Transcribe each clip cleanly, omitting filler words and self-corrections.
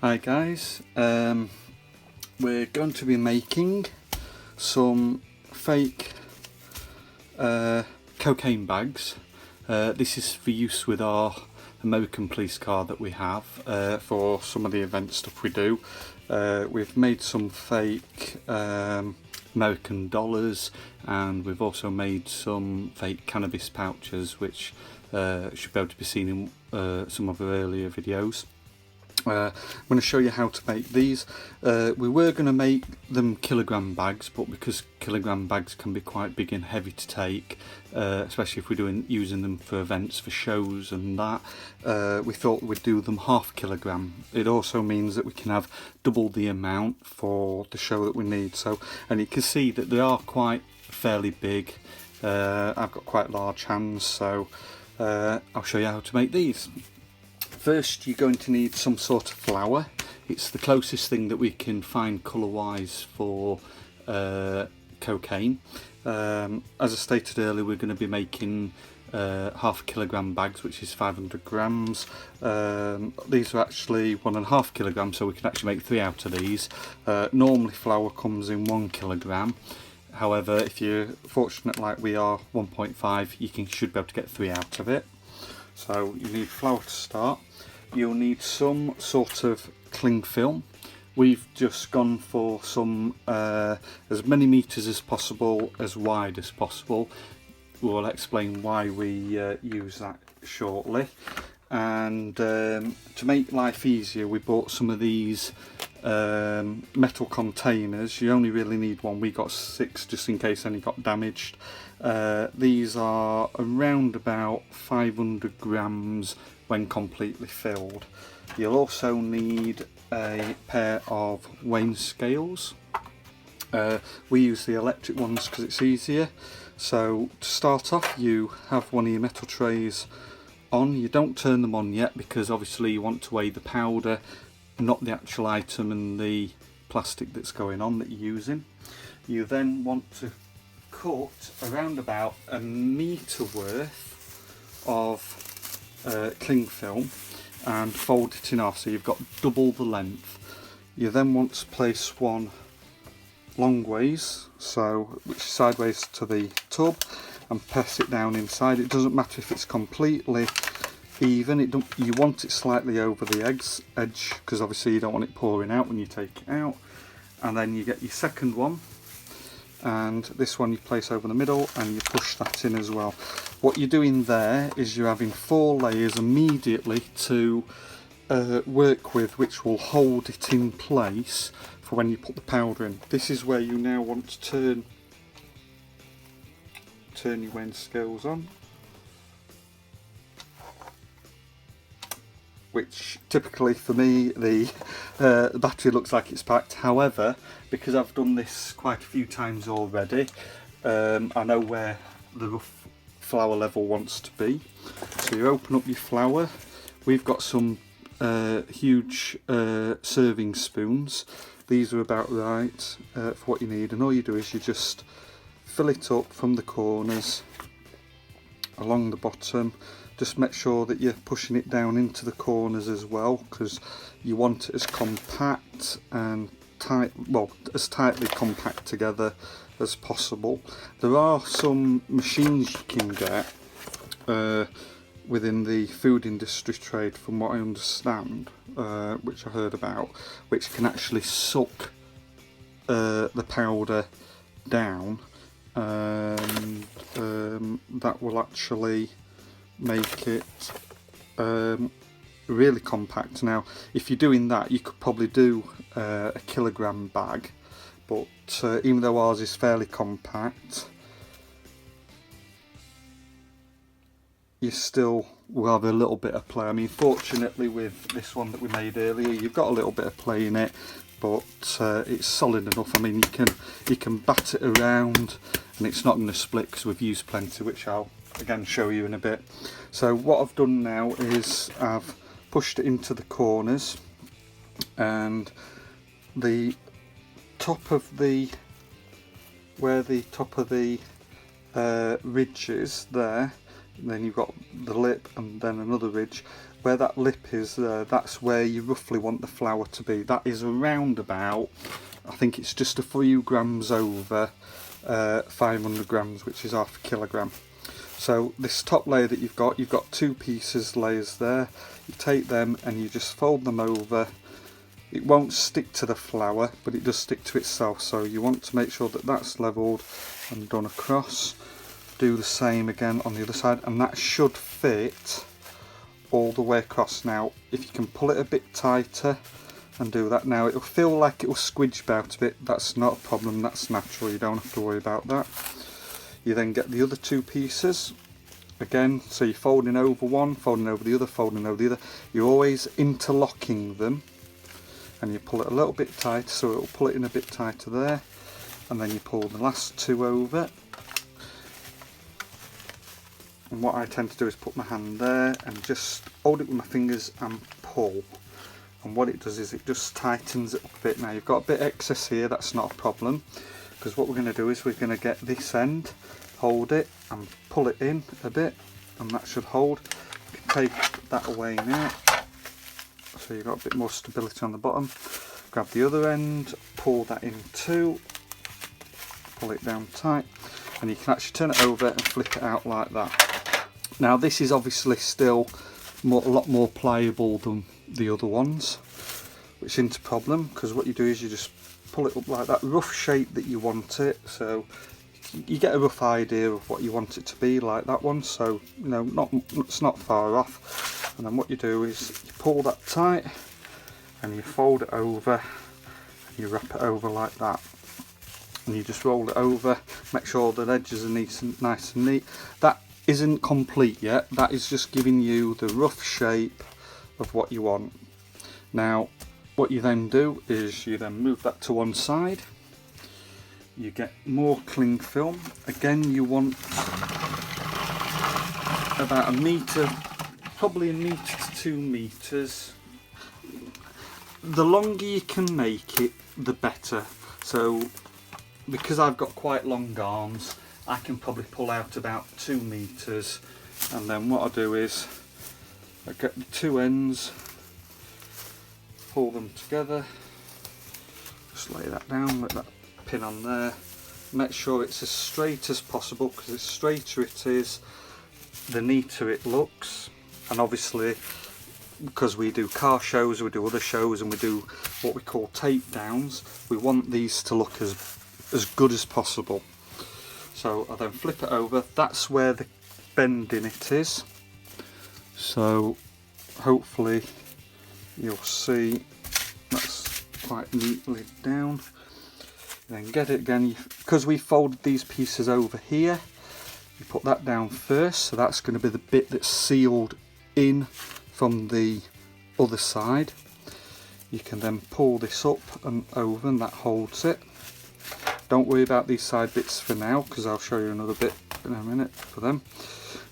Hi guys, we're going to be making some fake cocaine bags. This is for use with our American police car that we have for some of the event stuff we do. We've made some fake American dollars, and we've also made some fake cannabis pouches which should be able to be seen in some of our earlier videos. I'm going to show you how to make these. We were going to make them kilogram bags, but because kilogram bags can be quite big and heavy to take, especially if we're using them for events, for shows and that, we thought we'd do them half kilogram. It also means that we can have double the amount for the show that we need. So, and you can see that they are quite fairly big. I've got quite large hands, so I'll show you how to make these. First, you're going to need some sort of flour. It's the closest thing that we can find colour-wise for cocaine. As I stated earlier, we're going to be making half a kilogram bags, which is 500 grams. These are actually 1.5 kilograms, so we can actually make 3 out of these. Normally flour comes in 1 kilogram. However, if you're fortunate like we are, 1.5, you should be able to get 3 out of it. So you need flour to start. You'll need some sort of cling film. We've just gone for some as many meters as possible, as wide as possible. We'll explain why we use that shortly. And to make life easier, we bought some of these metal containers. You only really need one. We got 6 just in case any got damaged. These are around about 500 grams when completely filled. You'll also need a pair of weighing scales. We use the electric ones because it's easier. So to start off, you have one of your metal trays on. You don't turn them on yet because obviously you want to weigh the powder, not the actual item and the plastic that's going on that you're using. You then want to cut around about 1 metre worth of cling film and fold it in half so you've got double the length. You then want to place one long ways, so which is sideways to the tub, and press it down inside. It doesn't matter if it's completely even, you want it slightly over the edge because obviously you don't want it pouring out when you take it out. And then you get your second one, and this one you place over the middle and you push that in as well. What you're doing there is you're having 4 layers immediately to work with, which will hold it in place for when you put the powder in. This is where you now want to turn your weighing scales on, which typically for me the battery looks like it's packed. However, because I've done this quite a few times already, I know where the rough flour level wants to be. So you open up your flour. We've got some huge serving spoons. These are about right for what you need, and all you do is you just fill it up from the corners along the bottom. Just make sure that you're pushing it down into the corners as well, because you want it as compact and tight, well, as tightly compact together as possible. There are some machines you can get within the food industry trade, from what I understand, which I heard about, which can actually suck the powder down, and that will actually make it really compact. Now if you're doing that, you could probably do a kilogram bag, but even though ours is fairly compact, you still will have a little bit of play. I mean, fortunately with this one that we made earlier, you've got a little bit of play in it, but it's solid enough. I mean, you can bat it around and it's not going to split because we've used plenty, which I'll again show you in a bit. So what I've done now is I've pushed it into the corners, and the top of the ridge is there, and then you've got the lip and then another ridge. where that lip is there, that's where you roughly want the flour to be. That is around about, I think it's just a few grams over 500 grams, which is half a kilogram. So this top layer that you've got 2 pieces layers there. You take them and you just fold them over. It won't stick to the flour, but it does stick to itself, so you want to make sure that that's levelled and done across. Do the same again on the other side, and that should fit all the way across. Now if you can pull it a bit tighter and do that, now it'll feel like it will squidge about a bit. That's not a problem, that's natural, you don't have to worry about that. You then get the other 2 pieces again, so you're folding over one, folding over the other, folding over the other. You're always interlocking them, and you pull it a little bit tight, so it will pull it in a bit tighter there, and then you pull the last 2 over. And what I tend to do is put my hand there and just hold it with my fingers and pull, and what it does is it just tightens it up a bit. Now you've got a bit excess here, that's not a problem, because what we're going to do is we're going to get this end, hold it and pull it in a bit, and that should hold. You can take that away now, so you've got a bit more stability on the bottom. Grab the other end, pull that in too, pull it down tight, and you can actually turn it over and flip it out like that. Now this is obviously still a lot more pliable than the other ones, which isn't a problem, because what you do is you just pull it up like that, rough shape that you want it, so you get a rough idea of what you want it to be, like that one. So you know, it's not far off. And then what you do is you pull that tight and you fold it over and you wrap it over like that, and you just roll it over, make sure the edges are nice and neat. That isn't complete yet, that is just giving you the rough shape of what you want. Now what you then do is you then move that to one side. You get more cling film. Again, you want about 1 metre, probably 1 metre to 2 metres. The longer you can make it, the better. So because I've got quite long arms, I can probably pull out about 2 metres, and then what I do is I get the 2 ends, pull them together, just lay that down, let that pin on there, make sure it's as straight as possible, because the straighter it is, the neater it looks. And obviously, because we do car shows, we do other shows, and we do what we call tape downs, we want these to look as good as possible. So I then flip it over, that's where the bend in it is, so hopefully you'll see that's quite neatly down. Then get it again, because we folded these pieces over here, you put that down first, so that's going to be the bit that's sealed in from the other side. You can then pull this up and over, and that holds it. Don't worry about these side bits for now, because I'll show you another bit in a minute for them.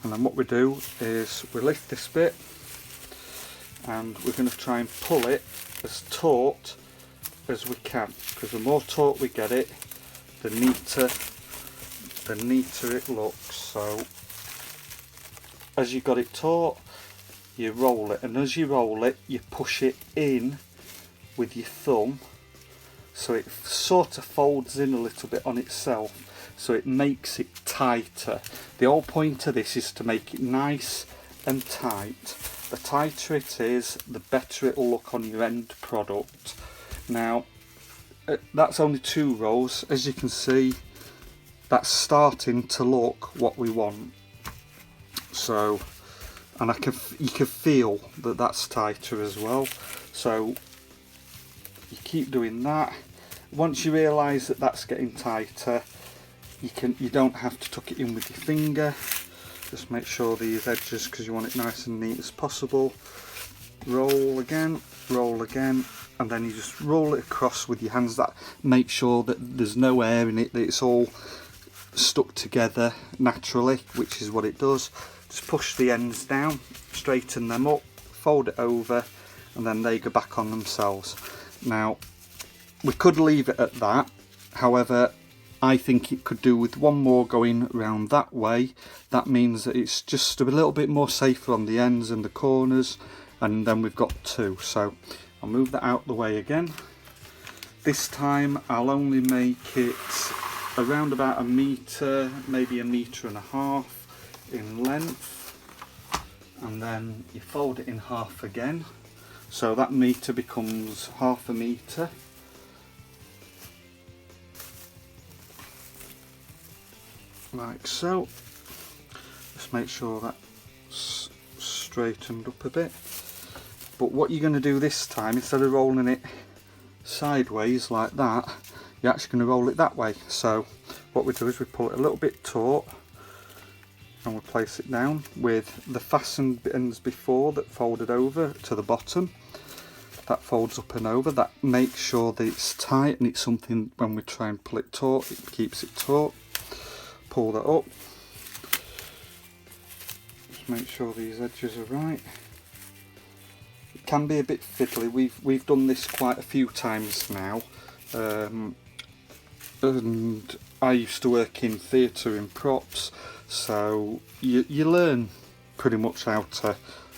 And then what we do is we lift this bit and we're going to try and pull it as taut as we can, because the more taut we get it, the neater it looks. So as you got it taut, you roll it, and as you roll it, you push it in with your thumb, so it sort of folds in a little bit on itself, so it makes it tighter. The whole point of this is to make it nice and tight. The tighter it is, the better it will look on your end product. Now that's only 2 rows. As you can see, that's starting to look what we want. So, and you can feel that that's tighter as well. So you keep doing that. Once you realise that that's getting tighter, you don't have to tuck it in with your finger. Just make sure these edges, because you want it nice and neat as possible. Roll again, and then you just roll it across with your hands. That make sure that there's no air in it, that it's all stuck together naturally, which is what it does. Just push the ends down, straighten them up, fold it over, and then they go back on themselves. Now we could leave it at that, however I think it could do with one more going round that way. That means that it's just a little bit more safer on the ends and the corners, and then we've got 2. So I'll move that out the way again. This time I'll only make it around about 1 metre, maybe 1.5 meters in length, and then you fold it in half again, so that metre becomes 1/2 metre. Like so. Just make sure that's straightened up a bit. But what you're going to do this time, instead of rolling it sideways like that, you're actually going to roll it that way. So what we do is we pull it a little bit taut and we place it down with the fastened ends before that folded over to the bottom. That folds up and over. That makes sure that it's tight, and it's something when we try and pull it taut, it keeps it taut. Pull that up. Just make sure these edges are right. It can be a bit fiddly. We've done this quite a few times now, and I used to work in theatre in props, so you learn pretty much how to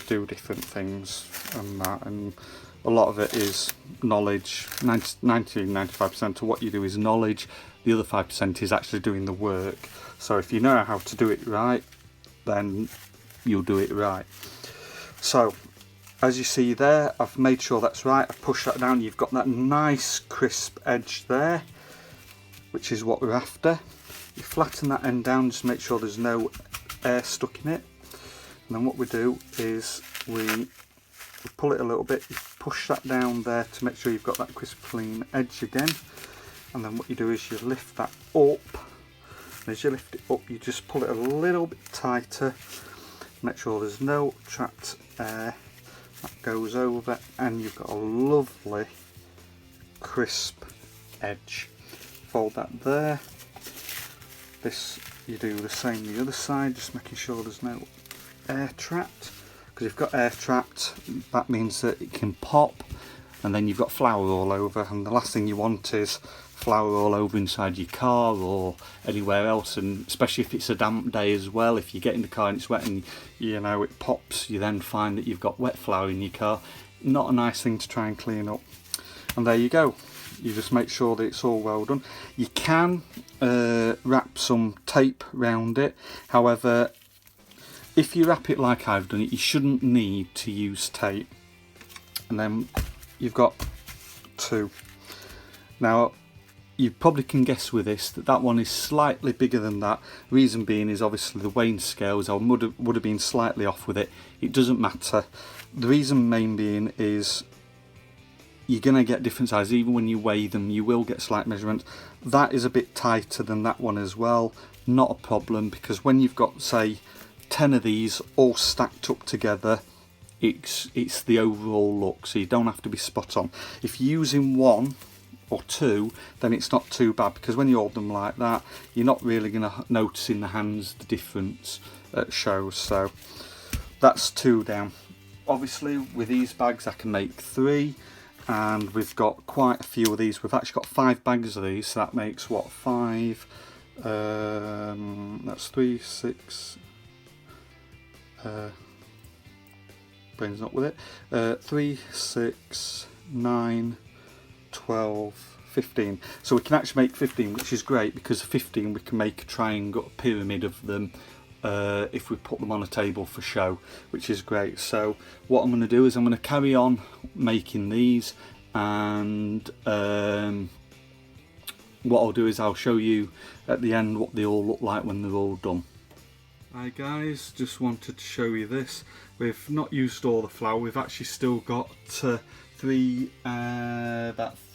do different things and that, and a lot of it is knowledge. 95% of what you do is knowledge. The other 5% is actually doing the work. So if you know how to do it right, then you'll do it right. So as you see there, I've made sure that's right. I push that down. You've got that nice crisp edge there, which is what we're after. You flatten that end down, just make sure there's no air stuck in it. And then what we do is we pull it a little bit, you push that down there to make sure you've got that crisp clean edge again. And then what you do is you lift that up. And as you lift it up, you just pull it a little bit tighter. Make sure there's no trapped air. That goes over, and you've got a lovely crisp edge. Fold that there. This you do the same the other side, just making sure there's no air trapped. Because if you've got air trapped, that means that it can pop, and then you've got flour all over, and the last thing you want is flour all over inside your car or anywhere else. And especially if it's a damp day as well, if you get in the car and it's wet and you know it pops, you then find that you've got wet flour in your car. Not a nice thing to try and clean up. And there you go. You just make sure that it's all well done. You can wrap some tape around it. However, if you wrap it like I've done it, you shouldn't need to use tape. And then you've got 2. Now you probably can guess with this that that one is slightly bigger than that. Reason being is obviously the weighing scales. I would have been slightly off with it. It doesn't matter. The reason main being is you're going to get different sizes. Even when you weigh them, you will get slight measurements. That is a bit tighter than that one as well. Not a problem, because when you've got, say, 10 of these all stacked up together, it's the overall look, so you don't have to be spot on. If you're using 1 or 2, then it's not too bad, because when you hold them like that, you're not really going to notice in the hands the difference it shows. So that's 2 down. Obviously with these bags I can make 3, and we've got quite a few of these. We've actually got 5 bags of these, so that makes what, 5, that's 3, 6, brain's not with it, 3, 6, 9, 12, 15. So we can actually make 15, which is great, because 15 we can make a triangle, a pyramid of them if we put them on a table for show, which is great. So what I'm going to do is I'm going to carry on making these, and what I'll do is I'll show you at the end what they all look like when they're all done. Hi guys, just wanted to show you this. We've not used all the flour. We've actually still got about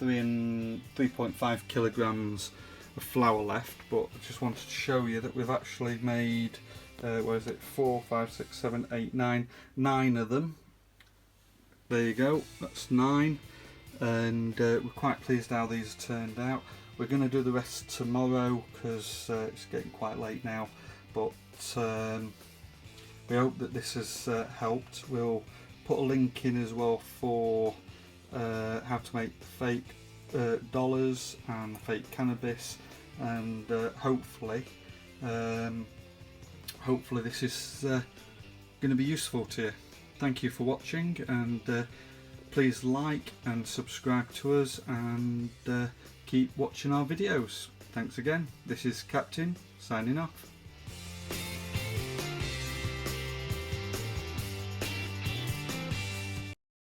3.5 kilograms of flour left, but I just wanted to show you that we've actually made what is it, 4, 5, 6, 7, 8, 9 of them. There you go, that's 9, and we're quite pleased how these turned out. We're going to do the rest tomorrow because it's getting quite late now, but we hope that this has helped. We'll put a link in as well for how to make fake dollars and fake cannabis, and hopefully this is going to be useful to you. thank you for watching, and please like and subscribe to us, and keep watching our videos. Thanks again. This is Captain signing off.